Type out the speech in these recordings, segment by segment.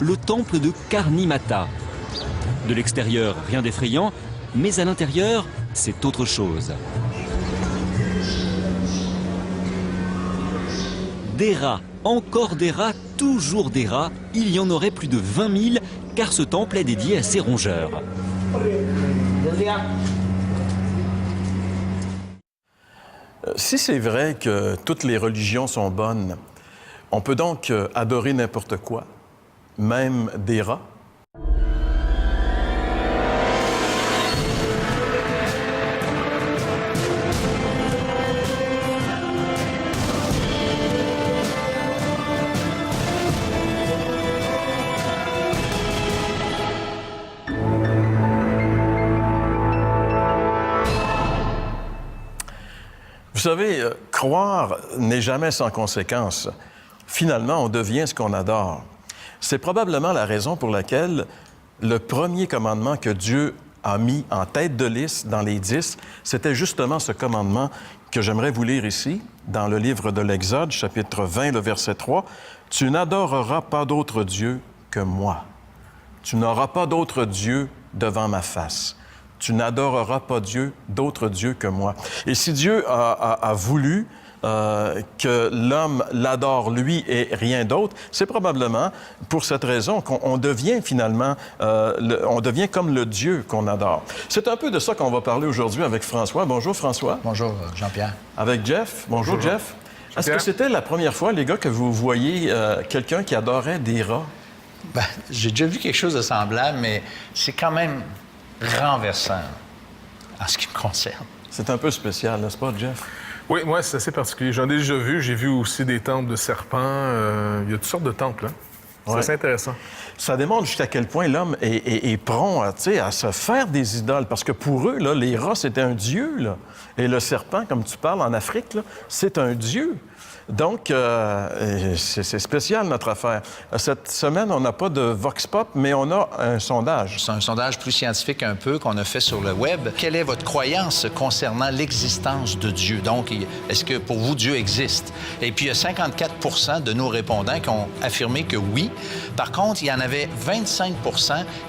le temple de Karni-Mata. De l'extérieur, rien d'effrayant, mais à l'intérieur, c'est autre chose. Des rats, encore des rats, toujours des rats. Il y en aurait plus de 20 000, car ce temple est dédié à ces rongeurs. Si c'est vrai que toutes les religions sont bonnes, on peut donc adorer n'importe quoi, même des rats? Vous savez, croire n'est jamais sans conséquence. Finalement, on devient ce qu'on adore. C'est probablement la raison pour laquelle le premier commandement que Dieu a mis en tête de liste dans les 10, c'était justement ce commandement que j'aimerais vous lire ici, dans le livre de l'Exode, chapitre 20, le verset 3. « Tu n'adoreras pas d'autre Dieu que moi. Tu n'auras pas d'autre Dieu devant ma face. Tu n'adoreras pas d'autre Dieu que moi. » Et si Dieu a voulu que l'homme l'adore lui et rien d'autre, c'est probablement pour cette raison qu'on devient finalement, on devient comme le Dieu qu'on adore. C'est un peu de ça qu'on va parler aujourd'hui avec François. Bonjour François. Bonjour Jean-Pierre. Avec Jeff. Bonjour Jeff. Est-ce que c'était la première fois, les gars, que vous voyez quelqu'un qui adorait des rats? Ben, j'ai déjà vu quelque chose de semblable, mais c'est quand même renversant en ce qui me concerne. C'est un peu spécial, n'est-ce pas, Jeff? Oui, moi, c'est assez particulier. J'en ai déjà vu. J'ai vu aussi des temples de serpents. Il y a toutes sortes de temples, hein? C'est assez intéressant. Ça démontre jusqu'à quel point l'homme est prompt à se faire des idoles. Parce que pour eux, là, les rats, c'était un dieu. Là. Et le serpent, comme tu parles en Afrique, là, c'est un dieu. Donc, c'est spécial, notre affaire. Cette semaine, on n'a pas de Vox Pop, mais on a un sondage. C'est un sondage plus scientifique un peu qu'on a fait sur le web. Quelle est votre croyance concernant l'existence de Dieu? Donc, est-ce que pour vous, Dieu existe? Et puis, il y a 54 de nos répondants qui ont affirmé que oui. Par contre, il y en avait 25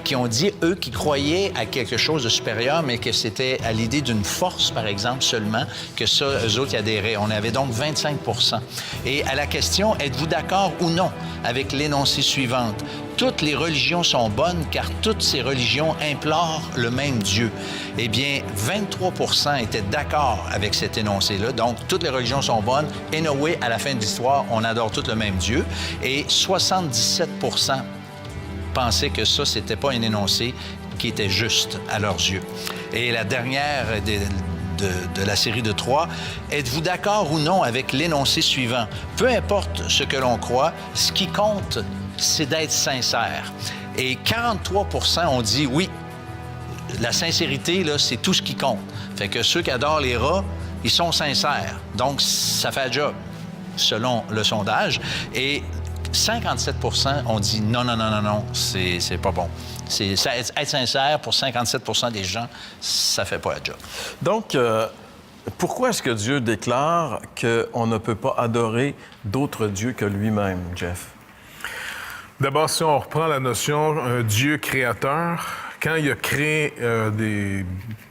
qui ont dit, eux, qu'ils croyaient à quelque chose de supérieur, mais que c'était à l'idée d'une force, par exemple, seulement, que ça, eux autres y adhéraient. On avait donc 25 Et à la question, êtes-vous d'accord ou non avec l'énoncé suivante? Toutes les religions sont bonnes car toutes ces religions implorent le même Dieu. Eh bien, 23 étaient d'accord avec cet énoncé-là. Donc, toutes les religions sont bonnes. Anyway, à la fin de l'histoire, on adore tous le même Dieu. Et 77 pensaient que ça, c'était pas un énoncé qui était juste à leurs yeux. Et la dernière de la série de 3. Êtes-vous d'accord ou non avec l'énoncé suivant? Peu importe ce que l'on croit, ce qui compte, c'est d'être sincère. Et 43 ont dit oui. La sincérité, là, c'est tout ce qui compte. Fait que ceux qui adorent les rats, ils sont sincères. Donc, ça fait un job, selon le sondage. Et 57 ont dit non, c'est pas bon. Être sincère, pour 57 des gens, ça fait pas le job. Donc, pourquoi est-ce que Dieu déclare qu'on ne peut pas adorer d'autres dieux que lui-même, Jeff? D'abord, si on reprend la notion Dieu créateur, quand il a créé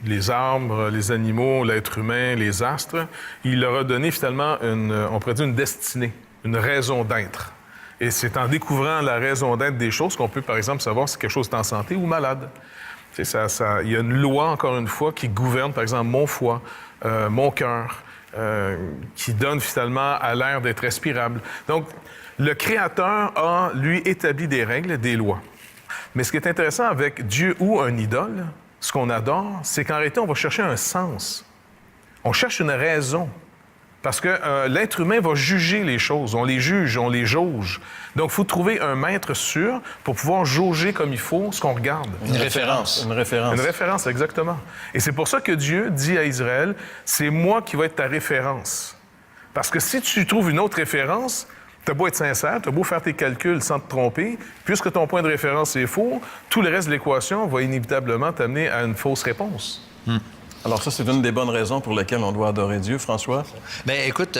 les arbres, les animaux, l'être humain, les astres, il leur a donné finalement on pourrait dire une destinée, une raison d'être. Et c'est en découvrant la raison d'être des choses qu'on peut, par exemple, savoir si quelque chose est en santé ou malade. Il y a une loi, encore une fois, qui gouverne, par exemple, mon foie, mon cœur, qui donne finalement à l'air d'être respirable. Donc, le Créateur a, lui, établi des règles, des lois. Mais ce qui est intéressant avec Dieu ou un idole, ce qu'on adore, c'est qu'en réalité, on va chercher un sens. On cherche une raison. Parce que l'être humain va juger les choses. On les juge, on les jauge. Donc, il faut trouver un maître sûr pour pouvoir jauger comme il faut ce qu'on regarde. Une référence. Une référence, exactement. Et c'est pour ça que Dieu dit à Israël, c'est moi qui vais être ta référence. Parce que si tu trouves une autre référence, t'as beau être sincère, t'as beau faire tes calculs sans te tromper, puisque ton point de référence est faux, tout le reste de l'équation va inévitablement t'amener à une fausse réponse. Alors ça, c'est une des bonnes raisons pour lesquelles on doit adorer Dieu, François? Bien, écoute,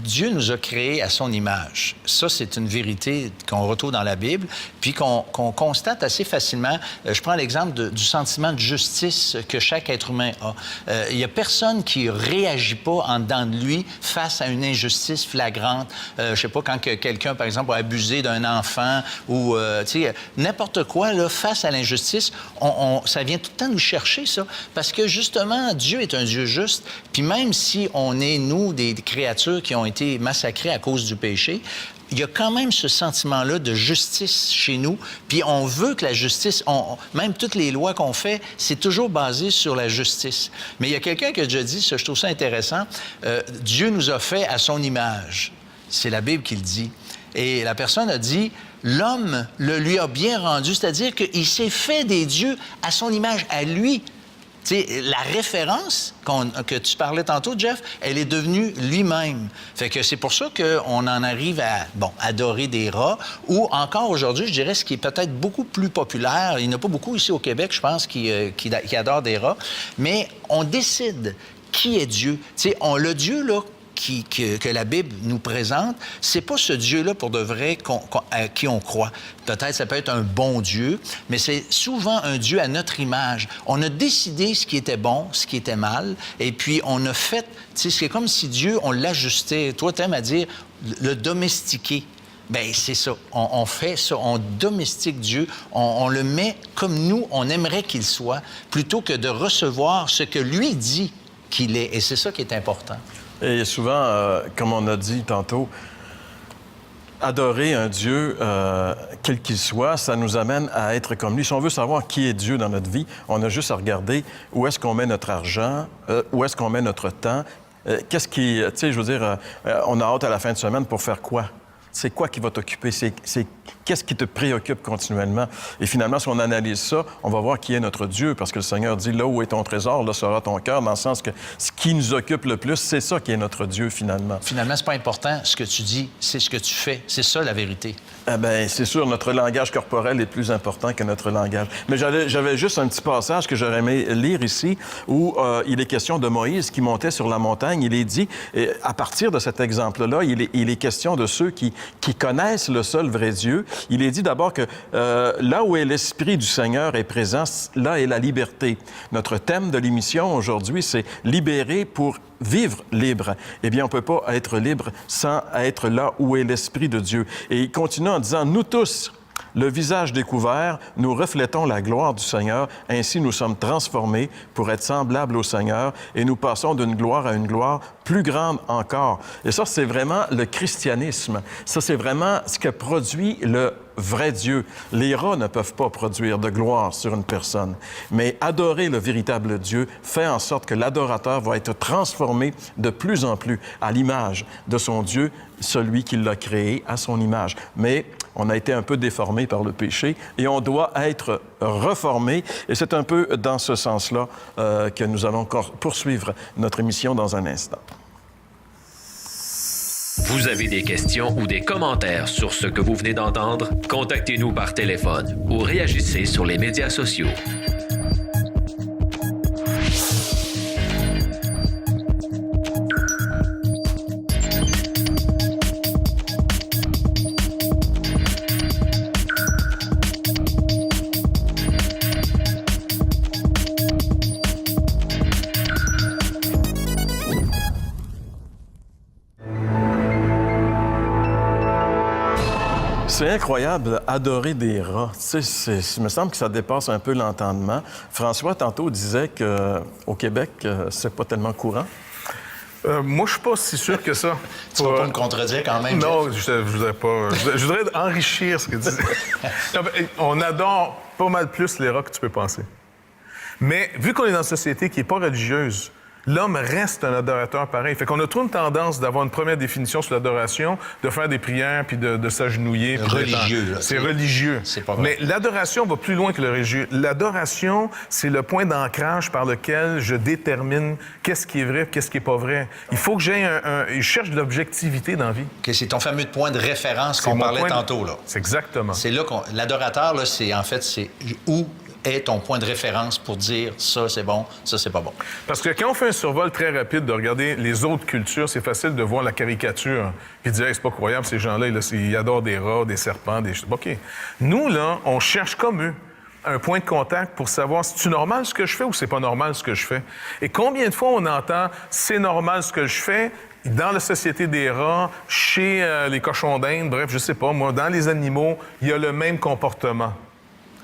Dieu nous a créés à son image. Ça, c'est une vérité qu'on retrouve dans la Bible, puis qu'on constate assez facilement. Je prends l'exemple du sentiment de justice que chaque être humain a. Il n'y a personne qui réagit pas en dedans de lui face à une injustice flagrante. Je sais pas, quand quelqu'un, par exemple, a abusé d'un enfant ou, tu sais, n'importe quoi, là, face à l'injustice, ça vient tout le temps nous chercher, ça, parce que, justement, Dieu est un Dieu juste, puis même si on est, nous, des créatures qui ont été massacrées à cause du péché, il y a quand même ce sentiment-là de justice chez nous, puis on veut que la justice, même toutes les lois qu'on fait, c'est toujours basé sur la justice. Mais il y a quelqu'un qui a déjà dit, ça, je trouve ça intéressant, Dieu nous a fait à son image. C'est la Bible qui le dit. Et la personne a dit, l'homme le lui a bien rendu, c'est-à-dire qu'il s'est fait des dieux à son image, à lui. Tu sais, la référence que tu parlais tantôt, Jeff, elle est devenue lui-même. Fait que c'est pour ça qu'on en arrive à, adorer des rats, ou encore aujourd'hui, je dirais, ce qui est peut-être beaucoup plus populaire, il n'y en a pas beaucoup ici au Québec, je pense, qui adorent des rats, mais on décide qui est Dieu. Tu sais, le Dieu, là, que la Bible nous présente, c'est pas ce Dieu-là pour de vrai à qui on croit. Peut-être ça peut être un bon Dieu, mais c'est souvent un Dieu à notre image. On a décidé ce qui était bon, ce qui était mal, et puis on a fait, tu sais, c'est comme si Dieu, on l'ajustait. Toi, t'aimes à dire le domestiquer. Bien, c'est ça. On fait ça. On domestique Dieu. On le met comme nous, on aimerait qu'il soit, plutôt que de recevoir ce que lui dit qu'il est. Et c'est ça qui est important. Et souvent, comme on a dit tantôt, adorer un Dieu, quel qu'il soit, ça nous amène à être comme lui. Si on veut savoir qui est Dieu dans notre vie, on a juste à regarder où est-ce qu'on met notre argent, où est-ce qu'on met notre temps. Qu'est-ce qui... Tu sais, je veux dire, on a hâte à la fin de semaine pour faire quoi? C'est quoi qui va t'occuper? Qu'est-ce qui te préoccupe continuellement? Et finalement, si on analyse ça, on va voir qui est notre Dieu, parce que le Seigneur dit, là où est ton trésor, là sera ton cœur, dans le sens que ce qui nous occupe le plus, c'est ça qui est notre Dieu, finalement. Finalement, c'est pas important ce que tu dis, c'est ce que tu fais. C'est ça, la vérité. Eh bien, c'est sûr, notre langage corporel est plus important que notre langage. Mais j'avais juste un petit passage que j'aurais aimé lire ici, où il est question de Moïse qui montait sur la montagne. Il est dit, et à partir de cet exemple-là, il est question de ceux qui connaissent le seul vrai Dieu. Il est dit d'abord que là où est l'Esprit du Seigneur est présent, là est la liberté. Notre thème de l'émission aujourd'hui, c'est « Libérer pour vivre libre ». Eh bien, on ne peut pas être libre sans être là où est l'Esprit de Dieu. Et il continue en disant « Nous tous, le visage découvert, nous reflétons la gloire du Seigneur. Ainsi, nous sommes transformés pour être semblables au Seigneur et nous passons d'une gloire à une gloire plus grande encore. » Et ça, c'est vraiment le christianisme. Ça, c'est vraiment ce que produit le vrai Dieu. Les rats ne peuvent pas produire de gloire sur une personne, mais adorer le véritable Dieu fait en sorte que l'adorateur va être transformé de plus en plus à l'image de son Dieu, celui qui l'a créé à son image. Mais on a été un peu déformé par le péché et on doit être reformé. Et c'est un peu dans ce sens-là que nous allons encore poursuivre notre émission dans un instant. Vous avez des questions ou des commentaires sur ce que vous venez d'entendre? Contactez-nous par téléphone ou réagissez sur les médias sociaux. C'est incroyable, adorer des rats. Tu sais, il me semble que ça dépasse un peu l'entendement. François, tantôt, disait qu'au Québec, c'est pas tellement courant. Moi, je suis pas si sûr que ça. Tu vas pas me contredire quand même, Non, Jeff? je voudrais pas. Je voudrais enrichir ce que tu disais. On adore pas mal plus les rats que tu peux penser. Mais vu qu'on est dans une société qui n'est pas religieuse, l'homme reste un adorateur pareil. Fait qu'on a trop une tendance d'avoir une première définition sur l'adoration, de faire des prières puis de s'agenouiller. Religieux. C'est religieux. C'est pas vrai. Mais l'adoration va plus loin que le religieux. L'adoration, c'est le point d'ancrage par lequel je détermine qu'est-ce qui est vrai, qu'est-ce qui est pas vrai. Il faut que j'aie je cherche de l'objectivité dans la vie. Okay, c'est ton fameux point de référence qu'on parlait tantôt, là. C'est exactement. C'est là l'adorateur, là, c'est où est ton point de référence pour dire ça, c'est bon, ça, c'est pas bon. Parce que quand on fait un survol très rapide de regarder les autres cultures, c'est facile de voir la caricature puis de dire hey, c'est pas croyable, ces gens-là, ils adorent des rats, des serpents, des... OK. Nous, là, on cherche comme eux un point de contact pour savoir si c'est normal ce que je fais ou c'est pas normal ce que je fais. Et combien de fois on entend c'est normal ce que je fais dans la société des rats, chez les cochons d'Inde, bref, je sais pas, moi, dans les animaux, il y a le même comportement.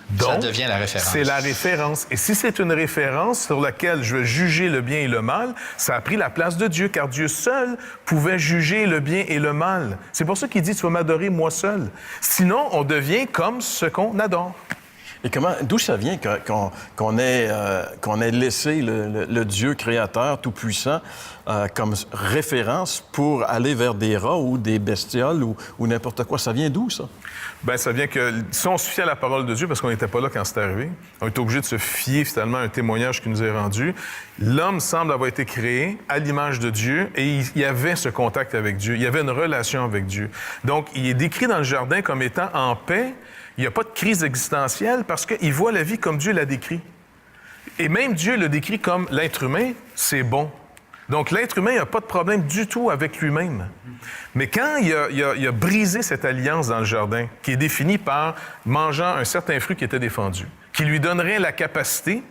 Donc, ça devient la référence. C'est la référence. Et si c'est une référence sur laquelle je vais juger le bien et le mal, ça a pris la place de Dieu, car Dieu seul pouvait juger le bien et le mal. C'est pour ça qu'il dit « Tu vas m'adorer moi seul ». Sinon, on devient comme ce qu'on adore. Et d'où ça vient qu'on ait laissé le Dieu créateur tout-puissant comme référence pour aller vers des rats ou des bestioles ou n'importe quoi? Ça vient d'où, ça? Bien, ça vient que si on se fie à la parole de Dieu, parce qu'on n'était pas là quand c'est arrivé, on est obligé de se fier finalement à un témoignage qui nous est rendu. L'homme semble avoir été créé à l'image de Dieu et il y avait ce contact avec Dieu. Il y avait une relation avec Dieu. Donc, il est décrit dans le jardin comme étant en paix. Il n'y a pas de crise existentielle parce qu'il voit la vie comme Dieu l'a décrit. Et même Dieu le décrit comme l'être humain, c'est bon. Donc, l'être humain n'a pas de problème du tout avec lui-même. Mais quand il a brisé cette alliance dans le jardin, qui est définie par mangeant un certain fruit qui était défendu, qui lui donnerait la capacité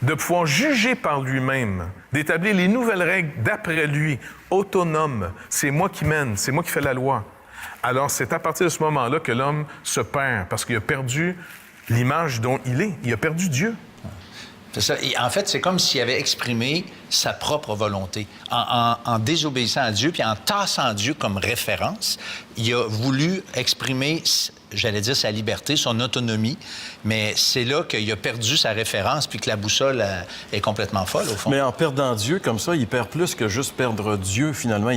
de pouvoir juger par lui-même, d'établir les nouvelles règles d'après lui, autonome, c'est moi qui mène, c'est moi qui fais la loi. Alors, c'est à partir de ce moment-là que l'homme se perd, parce qu'il a perdu l'image dont il est. Il a perdu Dieu. C'est ça. Et en fait, c'est comme s'il avait exprimé sa propre volonté. En désobéissant à Dieu, puis en tassant Dieu comme référence, il a voulu exprimer, j'allais dire, sa liberté, son autonomie, mais c'est là qu'il a perdu sa référence, puis que la boussole est complètement folle, au fond. Mais en perdant Dieu comme ça, il perd plus que juste perdre Dieu, finalement.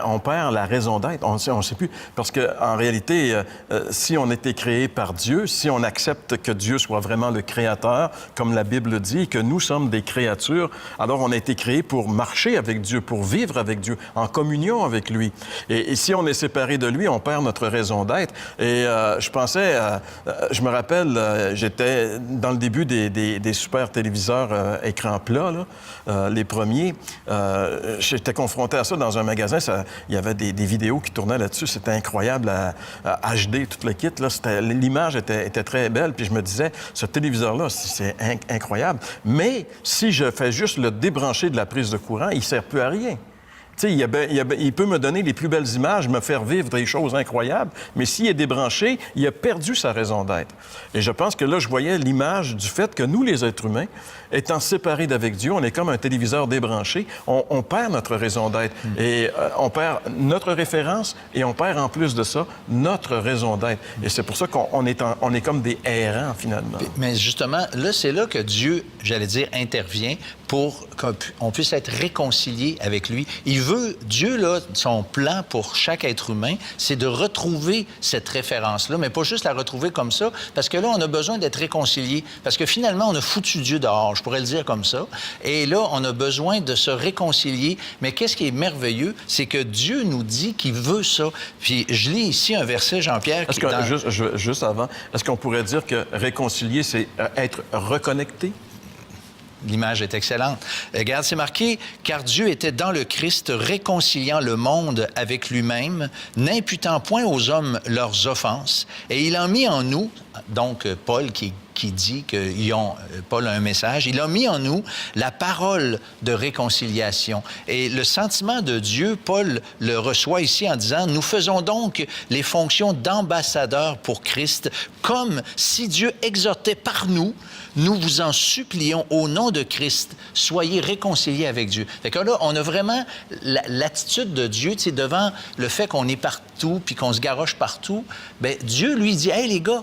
On perd la raison d'être. On ne sait plus. Parce qu'en réalité, si on était créé par Dieu, si on accepte que Dieu soit vraiment le Créateur, comme la Bible dit, et que nous sommes des créatures, alors on a été créé pour marcher avec Dieu, pour vivre avec Dieu, en communion avec lui. Et si on est séparé de lui, on perd notre raison d'être. Et je me rappelle, j'étais dans le début des super téléviseurs écran plat, là, les premiers. J'étais confronté à ça dans un magasin. Il y avait des vidéos qui tournaient là-dessus. C'était incroyable, HD, tout le kit. L'image était très belle. Puis je me disais, ce téléviseur-là, c'est incroyable. Mais si je fais juste le débrancher de la prise de courant, il ne sert plus à rien. Tu sais, il peut me donner les plus belles images, me faire vivre des choses incroyables, mais s'il est débranché, il a perdu sa raison d'être. Et je pense que là, je voyais l'image du fait que nous, les êtres humains, étant séparés d'avec Dieu, on est comme un téléviseur débranché, on perd notre raison d'être. Et on perd notre référence et on perd en plus de ça notre raison d'être. Et c'est pour ça qu'on est comme des errants, finalement. Mais justement, là, c'est là que Dieu, j'allais dire, intervient pour qu'on puisse être réconcilié avec lui. Dieu, là, son plan pour chaque être humain, c'est de retrouver cette référence-là, mais pas juste la retrouver comme ça, parce que là, on a besoin d'être réconcilié, parce que finalement, on a foutu Dieu dehors, je pourrais le dire comme ça, et là, on a besoin de se réconcilier. Mais qu'est-ce qui est merveilleux, c'est que Dieu nous dit qu'il veut ça. Puis je lis ici un verset, Jean-Pierre, qui juste avant, est-ce qu'on pourrait dire que réconcilier, c'est être reconnecté? L'image est excellente. Regarde, c'est marqué « Car Dieu était dans le Christ, réconciliant le monde avec lui-même, n'imputant point aux hommes leurs offenses, et il a mis en nous... » Donc, Paul qui dit Paul a un message. Il a mis en nous la parole de réconciliation. Et le sentiment de Dieu, Paul le reçoit ici en disant « Nous faisons donc les fonctions d'ambassadeurs pour Christ, comme si Dieu exhortait par nous, nous vous en supplions au nom de Christ, soyez réconciliés avec Dieu. » Fait que là, on a vraiment l'attitude de Dieu, tu sais, devant le fait qu'on est partout puis qu'on se garoche partout. Bien, Dieu lui dit « Hey, les gars,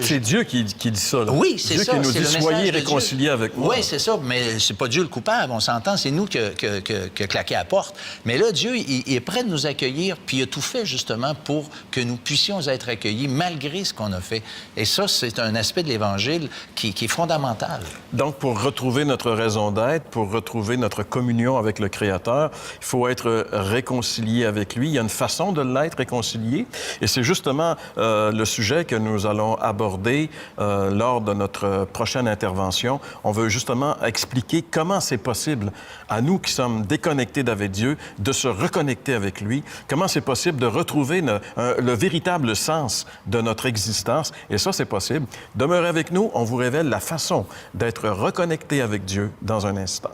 c'est Dieu qui dit ça. Là. Oui, c'est ça. Dieu qui nous dit « Soyez réconciliés avec moi ». Oui, c'est ça, mais c'est pas Dieu le coupable, on s'entend, c'est nous qui a claqué à la porte. Mais là, Dieu, il est prêt de nous accueillir, puis il a tout fait justement pour que nous puissions être accueillis malgré ce qu'on a fait. Et ça, c'est un aspect de l'Évangile qui est fondamental. Donc, pour retrouver notre raison d'être, pour retrouver notre communion avec le Créateur, il faut être réconcilié avec lui. Il y a une façon de l'être réconcilié, et c'est justement le sujet sujet que nous allons aborder lors de notre prochaine intervention. On veut justement expliquer comment c'est possible à nous qui sommes déconnectés d'avec Dieu de se reconnecter avec lui, comment c'est possible de retrouver le véritable sens de notre existence. Et ça, c'est possible. Demeurez avec nous, on vous révèle la façon d'être reconnecté avec Dieu dans un instant.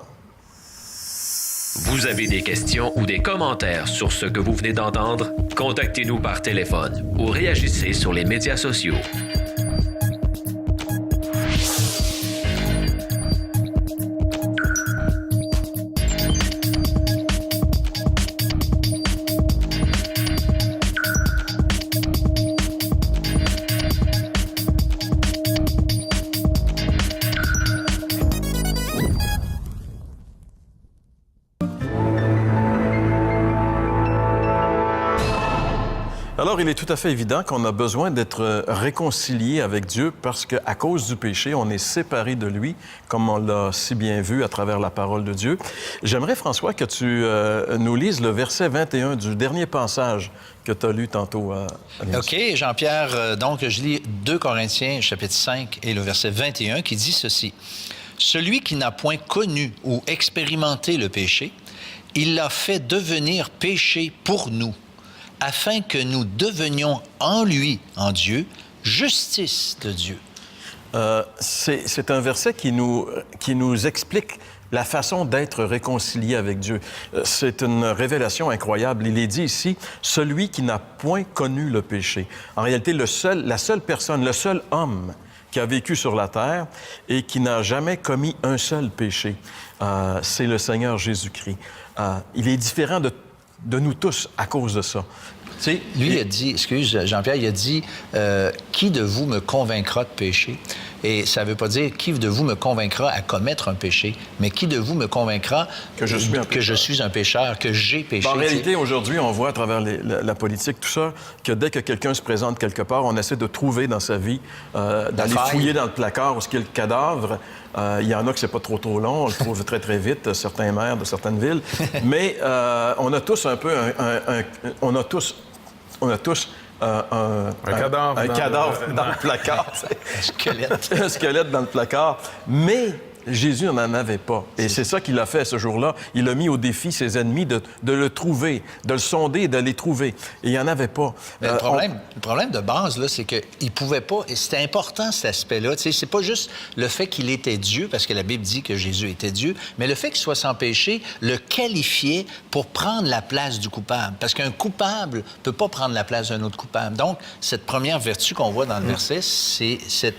Vous avez des questions ou des commentaires sur ce que vous venez d'entendre? Contactez-nous par téléphone ou réagissez sur les médias sociaux. Alors, il est tout à fait évident qu'on a besoin d'être réconcilié avec Dieu parce qu'à cause du péché, on est séparé de lui, comme on l'a si bien vu à travers la parole de Dieu. J'aimerais, François, que tu nous lises le verset 21 du dernier passage que tu as lu tantôt. OK, Jean-Pierre, donc je lis 2 Corinthiens, chapitre 5, et le verset 21, qui dit ceci. « Celui qui n'a point connu ou expérimenté le péché, il l'a fait devenir péché pour nous, afin que nous devenions en lui, en Dieu, justice de Dieu. » C'est un verset qui nous explique la façon d'être réconcilié avec Dieu. C'est une révélation incroyable. Il est dit ici, « Celui qui n'a point connu le péché ». En réalité, la seule personne, le seul homme qui a vécu sur la terre et qui n'a jamais commis un seul péché, c'est le Seigneur Jésus-Christ. Il est différent de nous tous à cause de ça. Tu sais, lui, il a dit, excuse Jean-Pierre, il a dit qui de vous me convaincra de péché? Et ça ne veut pas dire qui de vous me convaincra à commettre un péché, mais qui de vous me convaincra que je suis un pécheur, que j'ai péché. En réalité, aujourd'hui, on voit à travers la politique, tout ça, que dès que quelqu'un se présente quelque part, on essaie de trouver dans sa vie, d'aller fouiller dans le placard où est-ce qu'il y a le cadavre. Il y en a que c'est pas trop long, on le trouve très, très vite, certains maires de certaines villes. Mais on a tous un peu on a tous un cadavre dans le placard. Un squelette. Un squelette dans le placard. Mais Jésus n'en avait pas. Et c'est ça qu'il a fait ce jour-là. Il a mis au défi ses ennemis de le trouver, de le sonder et de les trouver. Et il n'y en avait pas. Le problème de base, là, c'est qu'il ne pouvait pas... Et c'était important, cet aspect-là. Tu sais, c'est pas juste le fait qu'il était Dieu, parce que la Bible dit que Jésus était Dieu, mais le fait qu'il soit sans péché le qualifiait pour prendre la place du coupable. Parce qu'un coupable ne peut pas prendre la place d'un autre coupable. Donc, cette première vertu qu'on voit dans le verset, c'est cette...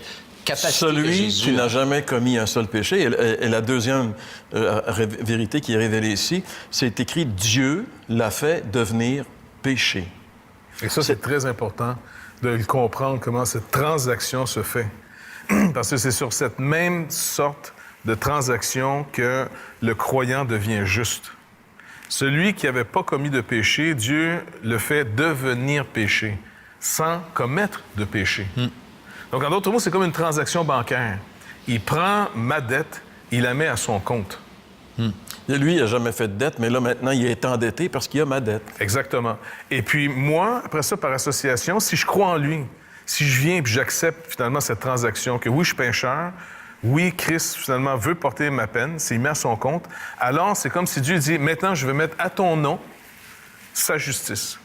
Celui qui n'a jamais commis un seul péché. Et la deuxième vérité qui est révélée ici, c'est écrit « Dieu l'a fait devenir péché ». Et ça, c'est très important de comprendre comment cette transaction se fait. Parce que c'est sur cette même sorte de transaction que le croyant devient juste. Celui qui n'avait pas commis de péché, Dieu le fait devenir péché, sans commettre de péché. Donc, en d'autres mots, c'est comme une transaction bancaire. Il prend ma dette, il la met à son compte. Lui, il n'a jamais fait de dette, mais là, maintenant, il est endetté parce qu'il a ma dette. Exactement. Et puis, moi, après ça, par association, si je crois en lui, si je viens et j'accepte finalement cette transaction, que oui, je suis pécheur, oui, Christ, finalement, veut porter ma peine, s'il met à son compte, alors c'est comme si Dieu dit, maintenant, je vais mettre à ton nom sa justice.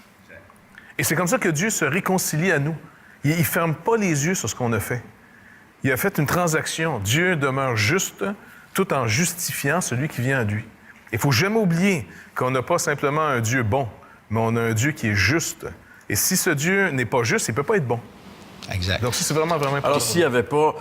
Et c'est comme ça que Dieu se réconcilie à nous. Il ne ferme pas les yeux sur ce qu'on a fait. Il a fait une transaction. Dieu demeure juste tout en justifiant celui qui vient à lui. Il ne faut jamais oublier qu'on n'a pas simplement un Dieu bon, mais on a un Dieu qui est juste. Et si ce Dieu n'est pas juste, il ne peut pas être bon. Exact. Donc ça, c'est vraiment important. Alors, s'il n'avait pas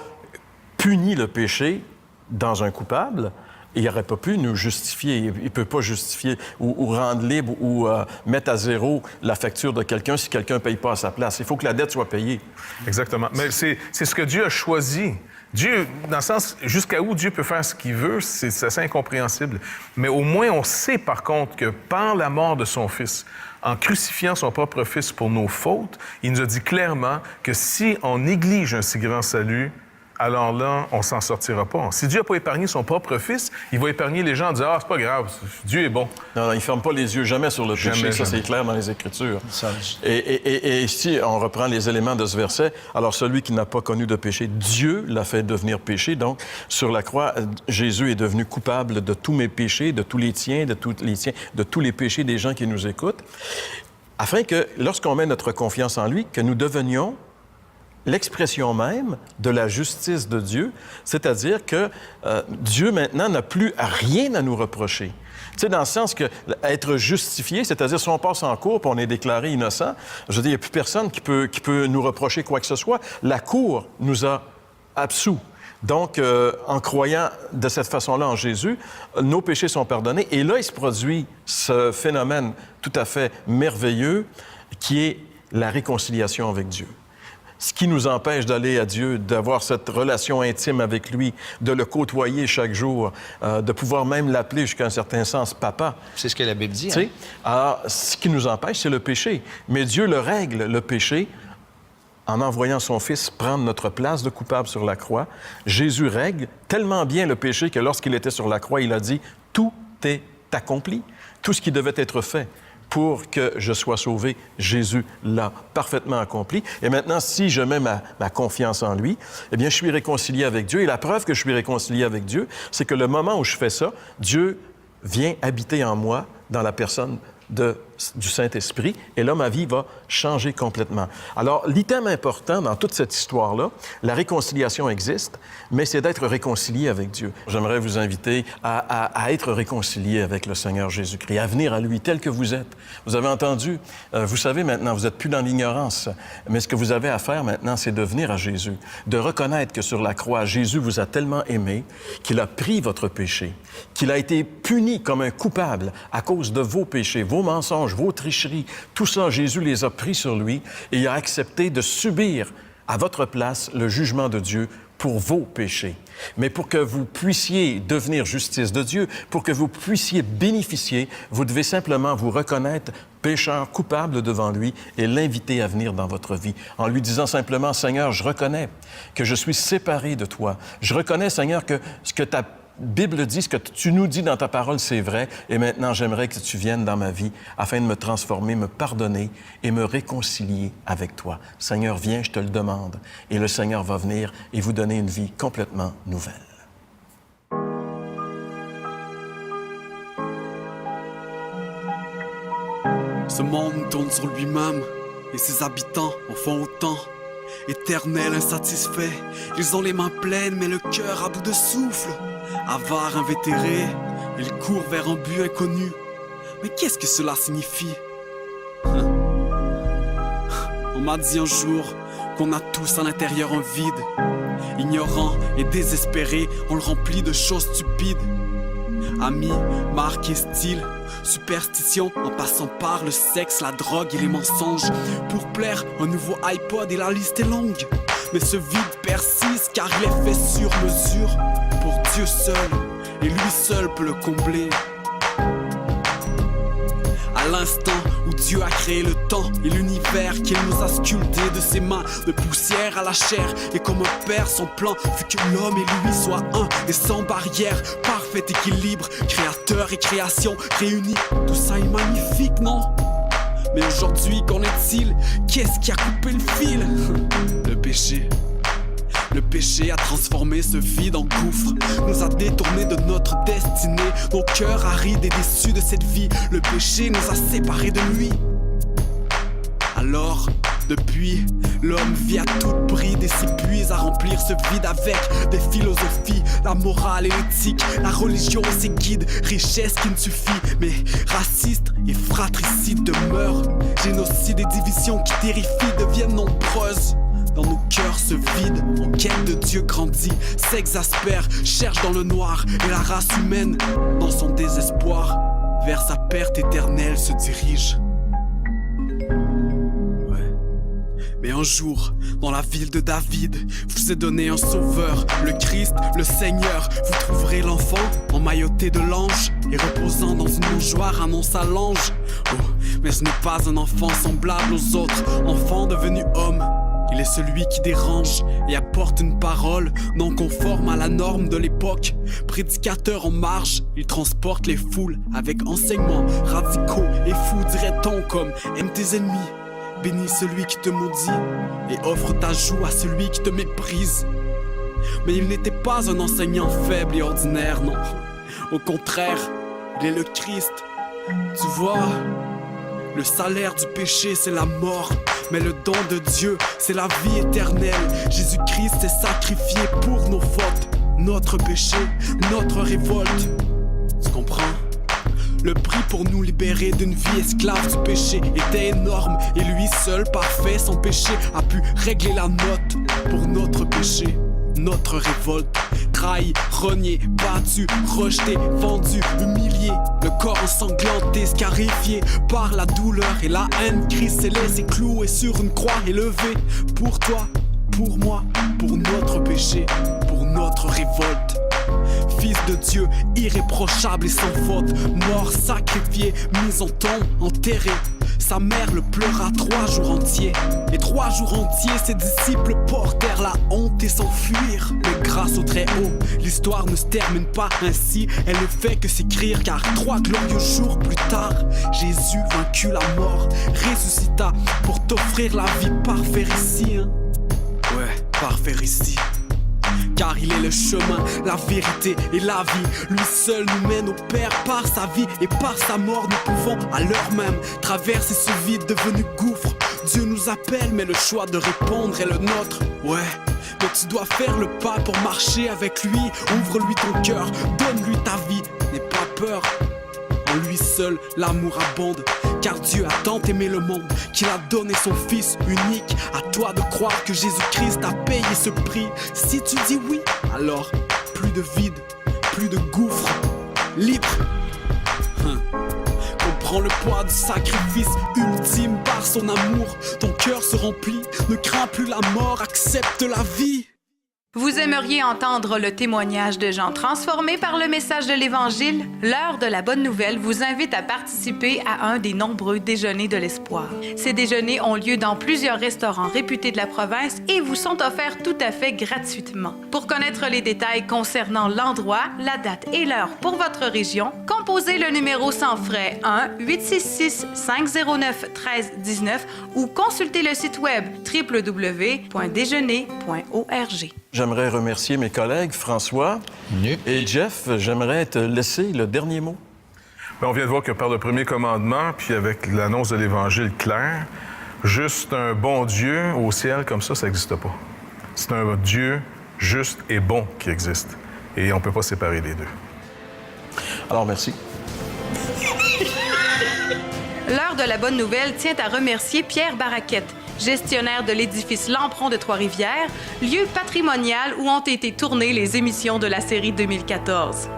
puni le péché dans un coupable, il n'aurait pas pu nous justifier. Il ne peut pas justifier ou rendre libre ou mettre à zéro la facture de quelqu'un si quelqu'un ne paye pas à sa place. Il faut que la dette soit payée. Exactement. Mais c'est ce que Dieu a choisi. Dieu, dans le sens, jusqu'à où Dieu peut faire ce qu'il veut, c'est assez incompréhensible. Mais au moins, on sait par contre que par la mort de son Fils, en crucifiant son propre Fils pour nos fautes, il nous a dit clairement que si on néglige un si grand salut, alors là, on s'en sortira pas. Si Dieu n'a pas épargné son propre Fils, il va épargner les gens en disant « Ah, c'est pas grave, Dieu est bon. » Non, il ne ferme pas les yeux jamais sur le péché. Ça, c'est clair dans les Écritures. Et si on reprend les éléments de ce verset, alors celui qui n'a pas connu de péché, Dieu l'a fait devenir péché. Donc, sur la croix, Jésus est devenu coupable de tous mes péchés, de tous les tiens, de tous les péchés des gens qui nous écoutent, afin que, lorsqu'on met notre confiance en lui, que nous devenions l'expression même de la justice de Dieu, c'est-à-dire que Dieu, maintenant, n'a plus rien à nous reprocher. Tu sais, dans le sens que être justifié, c'est-à-dire si on passe en cour et on est déclaré innocent, je veux dire, il n'y a plus personne qui peut nous reprocher quoi que ce soit. La cour nous a absous. Donc, en croyant de cette façon-là en Jésus, nos péchés sont pardonnés. Et là, il se produit ce phénomène tout à fait merveilleux qui est la réconciliation avec Dieu. Ce qui nous empêche d'aller à Dieu, d'avoir cette relation intime avec lui, de le côtoyer chaque jour, de pouvoir même l'appeler jusqu'à un certain sens « papa ». C'est ce que la Bible dit. Hein? Alors, ce qui nous empêche, c'est le péché. Mais Dieu le règle, le péché, en envoyant son Fils prendre notre place de coupable sur la croix. Jésus règle tellement bien le péché que lorsqu'il était sur la croix, il a dit « Tout est accompli ». Tout ce qui devait être fait pour que je sois sauvé, Jésus l'a parfaitement accompli. Et maintenant, si je mets ma confiance en lui, eh bien, je suis réconcilié avec Dieu. Et la preuve que je suis réconcilié avec Dieu, c'est que le moment où je fais ça, Dieu vient habiter en moi dans la personne du Saint-Esprit, et là, ma vie va changer complètement. Alors, l'item important dans toute cette histoire-là, la réconciliation existe, mais c'est d'être réconcilié avec Dieu. J'aimerais vous inviter à être réconcilié avec le Seigneur Jésus-Christ, à venir à lui tel que vous êtes. Vous avez entendu, vous savez maintenant, vous n'êtes plus dans l'ignorance, mais ce que vous avez à faire maintenant, c'est de venir à Jésus, de reconnaître que sur la croix, Jésus vous a tellement aimé qu'il a pris votre péché, qu'il a été puni comme un coupable à cause de vos péchés, vos mensonges, vos tricheries, tout ça, Jésus les a pris sur lui et il a accepté de subir à votre place le jugement de Dieu pour vos péchés. Mais pour que vous puissiez devenir justice de Dieu, pour que vous puissiez bénéficier, vous devez simplement vous reconnaître pécheur coupable devant lui et l'inviter à venir dans votre vie en lui disant simplement « Seigneur, je reconnais que je suis séparé de toi. Je reconnais, Seigneur, que ce que ta Bible dit, ce que tu nous dis dans ta parole, c'est vrai. Et maintenant, j'aimerais que tu viennes dans ma vie afin de me transformer, me pardonner et me réconcilier avec toi. Seigneur, viens, je te le demande. Et le Seigneur va venir et vous donner une vie complètement nouvelle. Ce monde tourne sur lui-même et ses habitants en font autant. Éternel insatisfait, ils ont les mains pleines mais le cœur à bout de souffle. Avare invétéré, ils courent vers un but inconnu. Mais qu'est-ce que cela signifie? On m'a dit un jour qu'on a tous à l'intérieur un vide. Ignorant et désespéré, on le remplit de choses stupides. Amis, marque et style, superstition en passant par le sexe, la drogue et les mensonges. Pour plaire, un nouveau iPod et la liste est longue. Mais ce vide persiste car il est fait sur mesure pour Dieu seul, et lui seul peut le combler. À l'instant où Dieu a créé le temps et l'univers qu'il nous a sculpté de ses mains, de poussière à la chair, et comme opère son plan, vu que l'homme et lui soient un et sans barrière, parfait équilibre, créateur et création réunis, tout ça est magnifique, non? Mais aujourd'hui, qu'en est-il? Qu'est-ce qui a coupé le fil? Le péché. Le péché a transformé ce vide en gouffre, nous a détournés de notre destinée, nos cœurs arides et déçus de cette vie. Le péché nous a séparés de lui. Alors, depuis, l'homme vit à toute bride et s'épuise à remplir ce vide avec des philosophies, la morale et l'éthique, la religion et ses guides, richesse qui ne suffit, mais raciste et fratricide demeurent. Génocide et division qui terrifient deviennent nombreuses. Dans nos cœurs ce vide, en quête de Dieu grandit, s'exaspère, cherche dans le noir, et la race humaine, dans son désespoir, vers sa perte éternelle se dirige. Mais un jour, dans la ville de David, vous est donné un sauveur, le Christ, le Seigneur. Vous trouverez l'enfant emmailloté de l'ange et reposant dans une mangeoire annonce à l'ange. Oh, mais ce n'est pas un enfant semblable aux autres, enfant devenu homme. Il est celui qui dérange et apporte une parole non conforme à la norme de l'époque. Prédicateur en marge, il transporte les foules avec enseignements radicaux et fous, dirait-on, comme aime tes ennemis, bénis celui qui te maudit et offre ta joue à celui qui te méprise. Mais il n'était pas un enseignant faible et ordinaire, non. Au contraire, il est le Christ. Tu vois, le salaire du péché, c'est la mort. Mais le don de Dieu, c'est la vie éternelle. Jésus-Christ s'est sacrifié pour nos fautes, notre péché, notre révolte. Tu comprends? Le prix pour nous libérer d'une vie esclave du péché était énorme. Et lui seul, parfait, sans péché, a pu régler la note pour notre péché, notre révolte. Trahi, renié, battu, rejeté, vendu, humilié. Le corps ensanglanté, scarifié par la douleur et la haine. Christ s'est laissé clouer sur une croix élevée. Pour toi, pour moi, pour notre péché, pour notre révolte. Fils de Dieu, irréprochable et sans faute, mort, sacrifié, mis en tombe, enterré. Sa mère le pleura 3 jours entiers. Et 3 jours entiers, ses disciples portèrent la honte et s'enfuirent. Mais grâce au Très-Haut, l'histoire ne se termine pas ainsi. Elle ne fait que s'écrire, car 3 glorieux jours plus tard, Jésus vaincut la mort, ressuscita pour t'offrir la vie par ici. Hein? Ouais, par ici. Car il est le chemin, la vérité et la vie. Lui seul nous mène au Père par sa vie. Et par sa mort nous pouvons à l'heure même traverser ce vide devenu gouffre. Dieu nous appelle mais le choix de répondre est le nôtre. Ouais, mais tu dois faire le pas pour marcher avec lui. Ouvre-lui ton cœur, donne-lui ta vie. N'aie pas peur, en lui seul l'amour abonde. Car Dieu a tant aimé le monde qu'il a donné son Fils unique. À toi de croire que Jésus-Christ a payé ce prix. Si tu dis oui, alors plus de vide, plus de gouffre, libre. Comprends le poids du sacrifice ultime par son amour. Ton cœur se remplit, ne crains plus la mort, accepte la vie. Vous aimeriez entendre le témoignage de gens transformés par le message de l'Évangile? L'heure de la bonne nouvelle vous invite à participer à un des nombreux déjeuners de l'espoir. Ces déjeuners ont lieu dans plusieurs restaurants réputés de la province et vous sont offerts tout à fait gratuitement. Pour connaître les détails concernant l'endroit, la date et l'heure pour votre région, composez le numéro sans frais 1-866-509-1319 ou consultez le site web www.déjeuner.org. J'aimerais remercier mes collègues François et Jeff. J'aimerais te laisser le dernier mot. Bien, on vient de voir que par le premier commandement, puis avec l'annonce de l'Évangile clair, juste un bon Dieu au ciel comme ça n'existe pas. C'est un Dieu juste et bon qui existe. Et on ne peut pas séparer les deux. Alors, merci. L'heure de la bonne nouvelle tient à remercier Pierre Baraquette, gestionnaire de l'édifice Lampron de Trois-Rivières, lieu patrimonial où ont été tournées les émissions de la série 2014.